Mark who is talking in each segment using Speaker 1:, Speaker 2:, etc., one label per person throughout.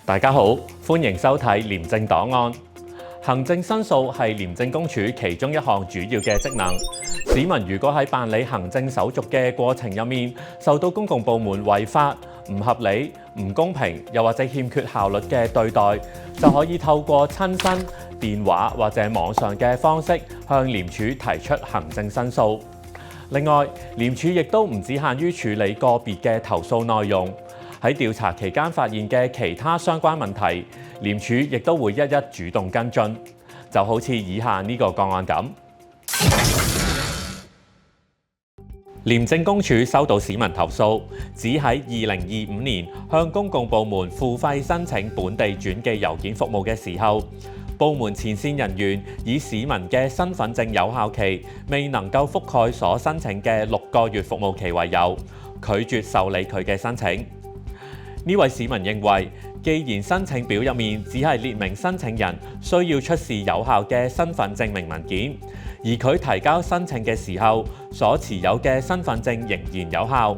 Speaker 1: 大家好，歡迎收睇廉政檔案。行政申訴係廉政公署其中一項主要嘅職能。市民如果喺辦理行政手續嘅過程入面，受到公共部門違法、唔合理、唔公平，又或者欠缺效率嘅對待，就可以透過親身、電話或者網上嘅方式向廉署提出行政申訴。另外，廉署亦都唔只限於處理個別嘅投訴內容，喺調查期間發現嘅其他相關問題，廉署亦都會一一主動跟進。就好似以下呢個個案咁，廉政公署收到市民投訴，指喺2025年向公共部門付費申請本地轉寄郵件服務嘅時候，部門前線人員以市民嘅身份證有效期未能夠覆蓋所申請嘅6個月服務期為由，拒絕受理佢嘅申請。呢位市民認為，既然申請表入面只係列明申請人需要出示有效嘅身份證明文件，而佢提交申請嘅時候所持有嘅身份證仍然有效，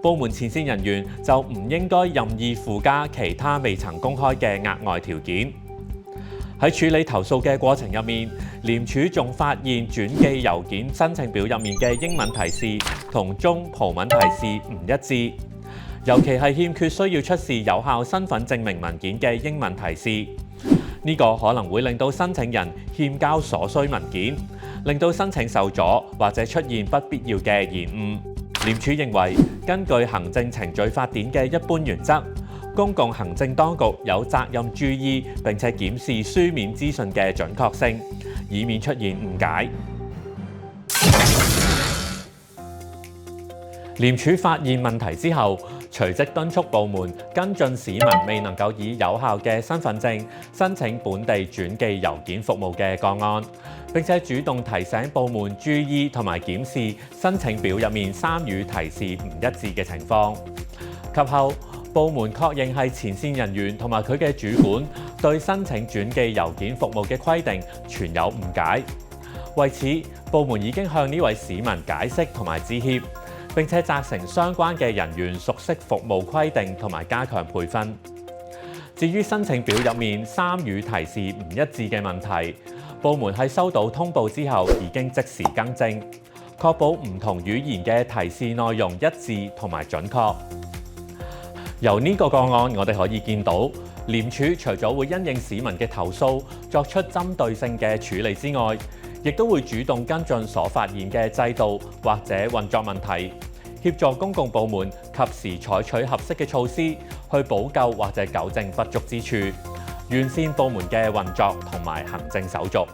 Speaker 1: 部門前線人員就唔應該任意附加其他未曾公開嘅額外條件。喺處理投訴嘅過程入面，廉署仲發現轉寄郵件申請表入面嘅英文提示同中葡文提示唔一致。尤其係欠缺需要出示有效身份證明文件嘅英文提示，呢個可能會令到申請人欠交所需文件，令到申請受阻或者出現不必要嘅延誤。廉署認為，根據行政程序法典嘅一般原則，公共行政當局有責任注意並且檢視書面資訊嘅準確性，以免出現誤解。廉署發現問題之後，隨即敦促部門跟進市民未能夠以有效嘅身份證申請本地轉寄郵件服務嘅個案，並且主動提醒部門注意同埋檢視申請表入面3語提示唔一致嘅情況。及後，部門確認係前線人員同埋佢嘅主管對申請轉寄郵件服務嘅規定存有誤解。為此，部門已經向呢位市民解釋同埋致歉，並且責成相關嘅人員熟悉服務規定同埋加強培訓。至於申請表入面3語提示唔一致嘅問題，部門喺收到通報之後已經即時更正，確保唔同語言嘅提示內容一致同埋準確。由呢個個案，我哋可以見到，廉署除咗會因應市民嘅投訴作出針對性嘅處理之外，亦都會主動跟進所發現嘅制度或者運作問題，協助公共部門及時採取合適嘅措施去補救或者糾正不足之處，完善部門嘅運作同埋行政手續。